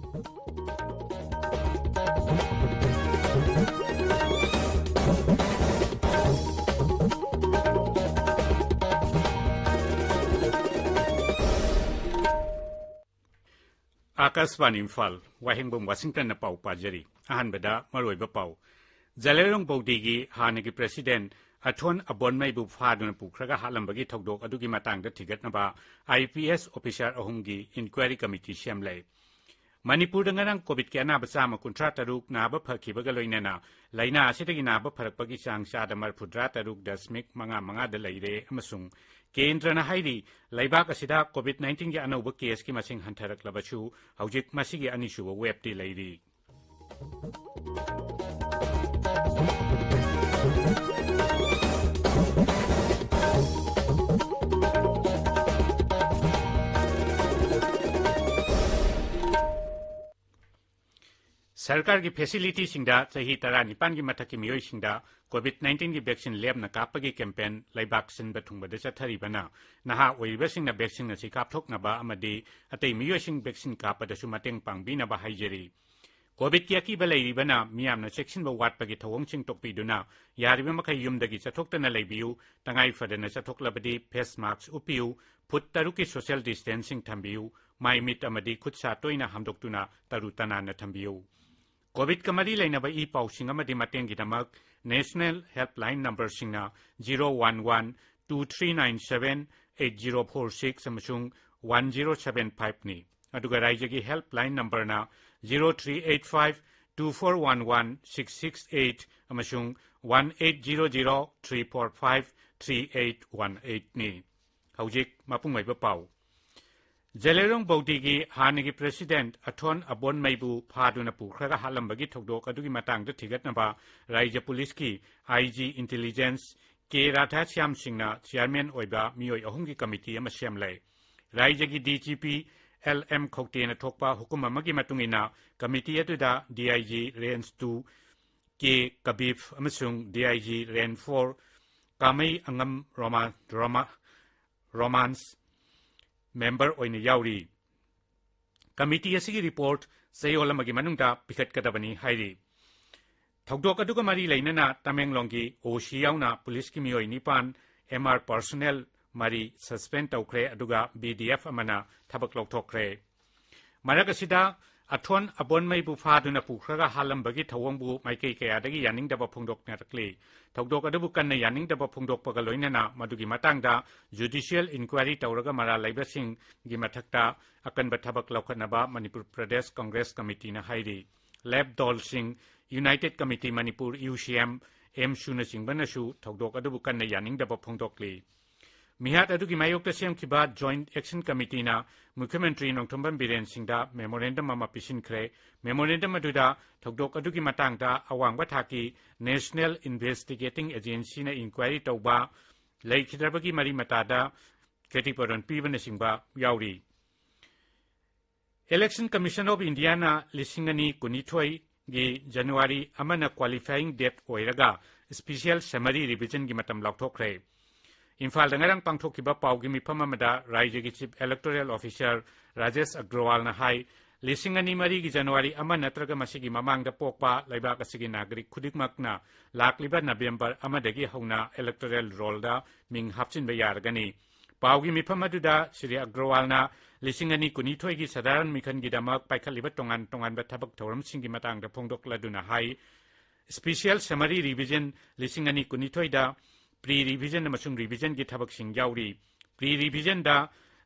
Akashvani Imphal वाहिंगबम Washington पाउ पाजरी अहनबदा मरोइब पाउ जलेरोंग बौदीगी हानगी प्रेसिडेंट अथोन अबोनमैबु फादुन पुखरगा हालंबगी थौदोक अदुगी मतंगदा थिगतनबा आईपीएस ऑफिसर अहुमगी इंक्वायरी कमिटी सेमले मणिपुर नंग कोविड के अनाब चाम 53 नाब फखिबगा लोइनना लाइना असिदगी नाब फरकपगी चांग चाद 43.55 लैरे अमसुंग केंद्रना हाइरी लैबाक असिदा कोविड-19 के अनौब केस की मसिंग हंथरकलबसु हौजिक मसिगी अनिसुब वेबटी लैरी सरकार की फैसिलिटी सिंगदा चाही 19 की मथक की मियोई सिंगदा कोविड-19 की वैक्सीन लेबना कापगी कैंपेन लैबाक सिनबा थुंगबदा चथरीबना नहा ओइबसिंगना वैक्सीन असि कापथोकनबा अमदी अतै मियोइसिंग वैक्सीन कापदसु मतेंग पांगबिनबा हाइजरी कोविड की अकीबा लैरिबना मियामना सेक्शनबा वाटपगी थवोंगसिंग टोकपिदुना यारिबा मखै युमदगी चथोक्तना लैबियु तंगाई फदना चथोक्लबदी फेस मास्क उपियु फुट 3 की सोशल डिस्टेंसिंग थंबियु माइ मिट अमदी खुदसा तोइना हमदोक्तुना तरु तनाना थंबियु कोविड का मरी लेनबा ई पाउसिंग अमदी मतेंगिदमक नेशनल हेल्पलाइन नंबर सिंगना 011-2397-8046 अमसुंग 1075 नि अदुगा राज्यगी हेल्पलाइन नंबरना 0385-2411-668 अमसुंग 1800-345-3818 नि हौजिक मपुंगैबा पाउ जलेरोंग बौदीगी हानगी प्रेसिडेंट अथोन अबोनमैबु फादुना पुखरगा हालंबगी थौदोक अदुगी मतंगदा थिगतनबा राज्य पुलिस की आईजी इंटेलिजेंस के राधा श्याम सिंहना चेयरमैन ओइबा मियोई अहुंगी कमिटी अमा सेमलै राज्य की डीजीपी एलएम खौतेना थोकपा हुकुम अमगी मतुंगिना कमिटी अदुदा डीआईजी रेंज 2 के कबीफ अमसुंग डीआईजी रेंज 4 कामै अंगम रोमांस मेंबर ओइने याउरी कमिटी असिगी रिपोर्ट सयोलमगी मनुंगदा पिखटकदबनी हाइरी थौदोक अदुगा मरी लैनना तमेंगलोंगी ओसी याउना पुलिस की मियोई निपान एमआर पर्सनल मरी सस्पेंड तौखरे अदुगा बीडीएफ अमना थबक लौथोखरे मरक असिदा अथोन अबोनमैबु फादुना पुखरगा हालंबगी थवोंगबु माइकई कयादगी यानिंगदबा फोंदोकनरकली थौदोक अदुबु कन्ना यानिंगदबा फोंदोकपगा लोइनना मदुगी मतंगदा जुडिशियल इंक्वायरी तौरगा मरा लैबसिंग गी मथक्ता अकनबा थबक लौखनबा मणिपुर प्रदेश कांग्रेस कमिटी ना हाइरी लैब दौल Singh united committee Manipur UCM एम सुना सिंगबनसु थौदोक अदुबु कन्ना यानिंगदबा फोंदोकली मिहात अदुगी मायोक्ता सेमखिबा जॉइंट एक्शन कमिटी ना मुख्यमंत्री नोंथोंबम बीरेन सिंहदा मेमोरेंडम अमा पिसिनख्रे मेमोरेंडम अदुदा थौदोक अदुगी मतंगदा अवांगबा थाकी नेशनल इन्वेस्टिगेटिंग एजेंसी ना इंक्वायरी तौबा लैखिद्रबगी मरी मतादा केटिपरन पीबना सिंहबा याउरी इलेक्शन कमीशन ऑफ इंडिया ना लिसिंगनी कुनिथोई गी जनवरी अमना क्वालिफाइंग डेट ओइरगा स्पेशल समरी रिविजन गी मतम लौथोखरे इम्फाल दंगरंग पांगथोकिबा पाउगी मिफम अमदा राज्य की chief electoral officer Rajesh Agrawal ना हाई लिसिंगनी मरी की जनवरी अमा नत्रगा मसिगी ममांगदा पोकपा लैबाक असिगी नागरिक खुदिकमकना लाकलिबा नवेंबर अमदगी हौना इलेक्टोरल रोलदा मिंग हापचिनबा यारगनी पाउगी मिफम अदुदा श्री अग्रवालना लिसिंगनी कुनिथोइगी साधारण मिखनगिदमक पाइखलिबा तोंगान तोंगानबा थबक थौरमसिंगी मतंगदा फोंदोकलदुना हाई स्पेशल समरी रिविजन लिसिंगनी कुनिथोइदा प्री रिविजन अमसुंग रिविजन की थबक सिंह याउरी प्री रिविजन दा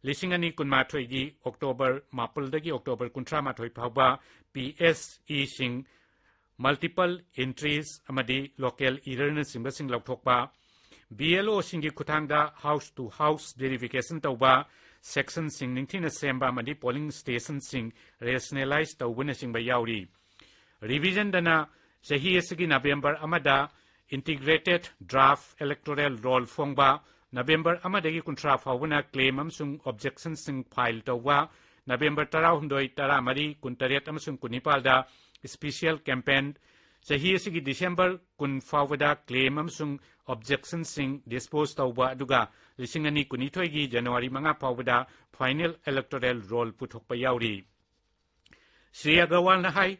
लिसिंगनी कुनमाथोइगी अक्टोबर 10 अक्टोबर 18 फाउबा पीएसई सिंह मल्टीपल एंट्रीज अमदी लोकल इररन सिंह लौथोकपा बीएलओ सिंह की खुथांगदा हाउस टू हाउस वेरिफिकेशन तौबा सेक्शन सिंह निंगथिना सेंबा अमदी पोलिंग स्टेशन सिंह रेशनलाइज तौबना सिंह याउरी रिविजन दना सही असगी नवंबर अमदा इंटीग्रेटेड ड्राफ्ट इलेक्टोरल रोल फोंगबा नवंबर अमदगी 19 फाउबना क्लेम अमसुंग ऑब्जेक्शन सिंह फाइल तौबा नवंबर 19 अमसुंग 19 स्पेशल कैंपेन सही असगी दिसंबर 10 फाउबदा क्लेम अमसुंग ऑब्जेक्शन सिंह डिस्पोज तौबा अदुगा 2019 की जनवरी 5 फाउबदा फाइनल इलेक्टोरल रोल पुथोकपा याउरी Sri Agarwal na hai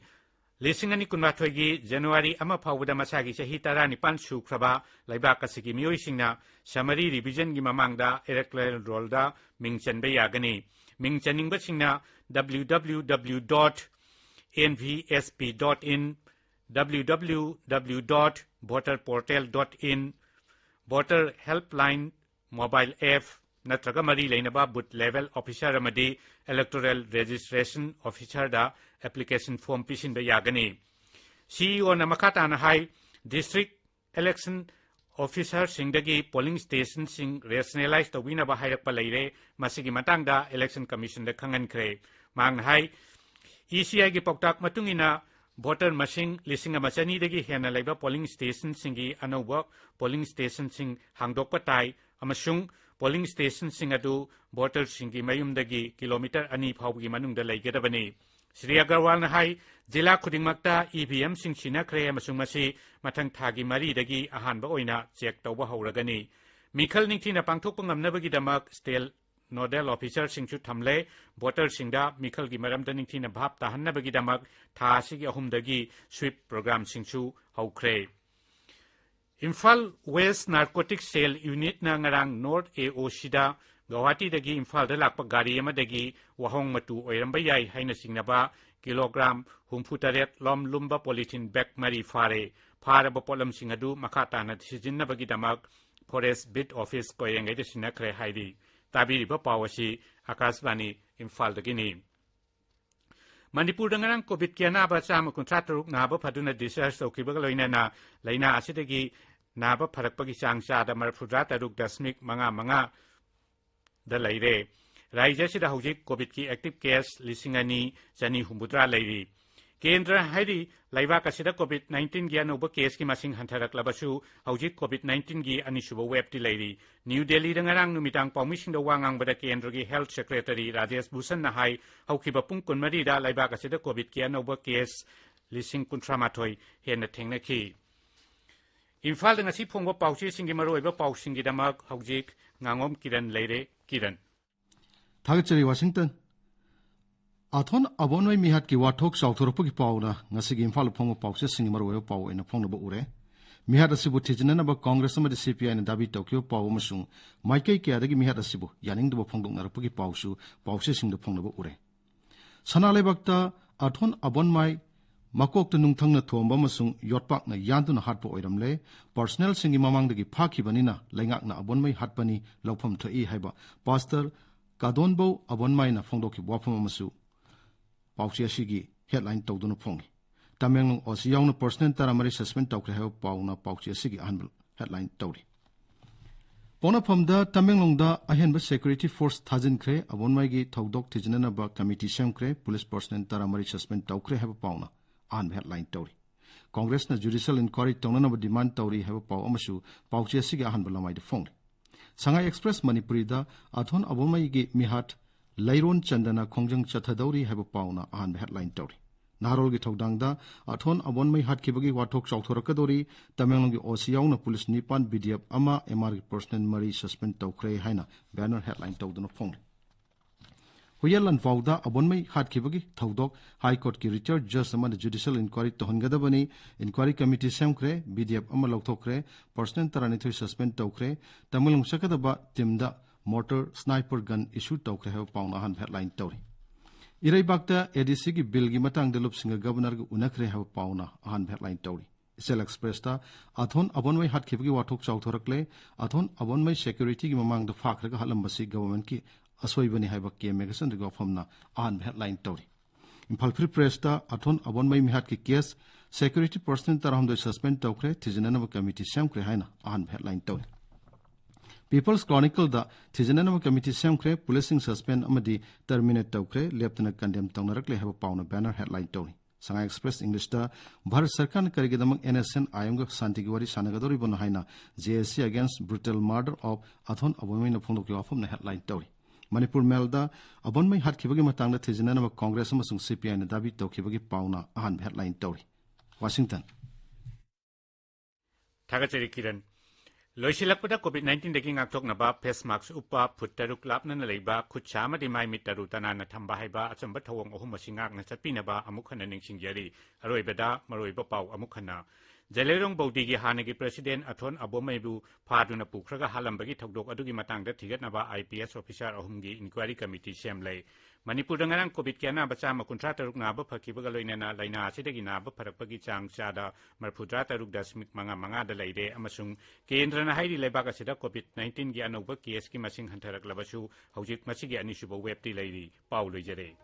Lisingani kunmathoi January ama phawda masagi chahi tarani pansu khraba laiba kasigi mioi singna summary revision gi mamangda electoral roll da mingchanbe yagani mingchaning singna www.nvsp.in www.voterportal.in voter helpline mobile app natraga mari leinaba booth level officer amadi electoral registration officer da application form pisin ba yagani CEO na makata na hai district election officer singdagi polling station sing rationalize to wina ba hairak pa leire masigi matang da election commission da khangan khre mang hai ECI gi poktak matungina voter masing lising amachani dagi hena laiba polling station singi anoba polling station sing hangdok patai amasung polling station sing adu voter singi mayum dagi kilometer ani phawgi manung da leigedabani Sri Agarwal na hai jila khudingmakta EVM sing sina khre amasung masi mathang thagi mari dagi ahanba oina check tawba hauragani mikhal ningthina pangthokpa ngamnabagi damak state nodal officer singchu thamle voter singda mikhal gi maramda ningthina bhap tahannabagi damak tha sigi ahumdagi sweep program singchu haukhre Imphal West Narcotics Cell Unit na ngarang North AOC da Guwahati dagi Imphal da lakpa gari amadagi wahong matu oiramba yai haina singnaba kilogram humfutaret lom lumba polythene bag mari fare faraba polam singadu makata na sijinnabagi damak forest bid office koyengai de sinakre haidi tabiri ba pawasi Akashvani Imphal dagini Manipur dangarang COVID kiana ba chama kuntratruk na ba phaduna discharge tawkiba loina na laina asidagi na ba pharakpagi changcha da marfudra taruk dasmik manga da leire raija sida hojik COVID ki active case lisingani chani humbudra leiri Kendra hairi laiba kasida COVID-19 gi anoba case ki masing hantarak labasu hojik COVID-19 gi anisuba web ti leiri New Delhi dangarang numitang pawmising da wangang bada Kendra gi health secretary Rajesh Bhushan na hai haukiba pung kunmari da laiba kasida COVID ki anoba case lising kuntramathoi hena thengnaki Imphal da ngasi phongba pawchi singi maroiba pawsingi damak hojik ngangom kiran leire kiran Thagachari Washington Athon abonoi mihat ki wathok sauthorpu ki pawna ngasigi Imphal phongba pawche singi maroiba paw ena phongba ure mihat asibu thijnana ba Congress amadi CPI na dabi Tokyo paw amasung maikai kya dagi mihat asibu yaning do phongdong narpu ki pawsu pawche singda phongba ure sanalebakta athon abonmai Makok to nungthang na thomba masung yotpak na yantu na hatpo oiramle personal singi mamang dagi phaki banina laingak na abonmai hatpani lawpham thai haiba pastor kadonbo abonmai na phongdoki wafam amasu pawchi asigi headline tawduna phongi tamenglong osiyang na personal taramari suspend tawkre ha pawna pawchi asigi anbul headline tawri pona phamda tamenglong da ahenba security force thajin khre abonmai gi thawdok thijnana ba committee semkre police personal taramari suspend tawkre ha pawna an headline tawri Congress na judicial inquiry tongnana ba demand tawri ha paw amasu pawchi asigi ahan balamai de phongri Sangai Express Manipuri da athon abomai gi mihat Lairon Chandana khongjang chathadori ha pawna ahan headline tawri Narol gi thawdang da athon abonmai hat kibagi wathok chawthorakadori Tamenglong gi OCIAW na police nipan BDF ama MR gi personal mari suspend tawkhre haina banner headline tawduna phongri Huyalan Fauda abonmai hat kibagi thawdok High Court ki Richard Judge ama judicial inquiry tohangadabani inquiry committee semkre BDF ama lawthokre personal taranithoi suspend tawkre Tamilong sakadaba timda mortar sniper gun issue tawkre ha pawna han headline tawri Iraibakta ADC ki bill gi matang delup singa governor gi unakre ha pawna han headline tawri Isel Express ta athon abonmai hat kibagi wathok chawthorakle athon abonmai security gi mamang da fakhraga halambasi government ki asoibani haiba ke magazine rigo famna an headline tawri Imphal Free Press ta athon abonmai mihat ki case security person taramdo suspend tawkre thijnana committee semkre haina an headline tawri People's Chronicle da thijnana committee semkre policing suspend amadi terminate tawkre leptana condemn tawnarakle haba pawna banner headline tawri Sangai Express English da Bharat Sarkar karigedamak NSN ayamga santigwari sanagadori bon haina JSC against brutal murder of athon abonmai na phongdok yafam na headline tawri Manipur Melda abonmai hat kibagi matangda thijnana Congress amasung CPI na dabi tawkibagi pawna ahan headline tawri Washington Thagachari Kiran लोइसिलकपदा कोविड-19 दगी ngakthoknaba face mask upa phut taruk lapnana leiba khutcha madi mai mit taru tanana thamba haiba achamba thawong ohum masingak na chapinaba amukhana ningsingjari aroibada maroiba pau amukhana Jalerong Bauti Hanagi President Athon Abomaibu Paduna Pukraga Halambagi Togdok Adugi Matang that Tigatnaba IPS officer Ohumgi Inquiry Committee Shamlay. Manipurangan COVID Kiana Bachama Contractor Naba Pakibagaloina Laina Sidagina Parapagi Chang Sada Marpudrata Rugdasmik Manga the Lady Amasung Kendrana Heidi Lebaga Sida COVID-19 Gianova Kieski Masing Hunter Labashu Hojik Masigi Anishuba Web Lady Paulo Jere.